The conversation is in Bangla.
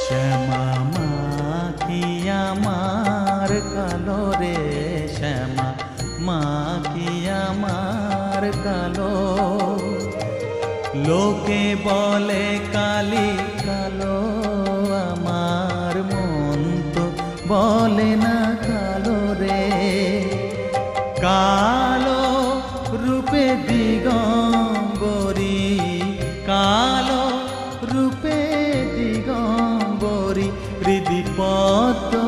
শ্যামা মা কি আমার কালো রে, শ্যামা মা কি আমার কালো। লোকে বলে কালি কালো, আমার মন তো বলে না কালো রে। কালো রূপে দিগম্বরী, কালো রূপে দিগম্বরী, হৃদি পদ্ম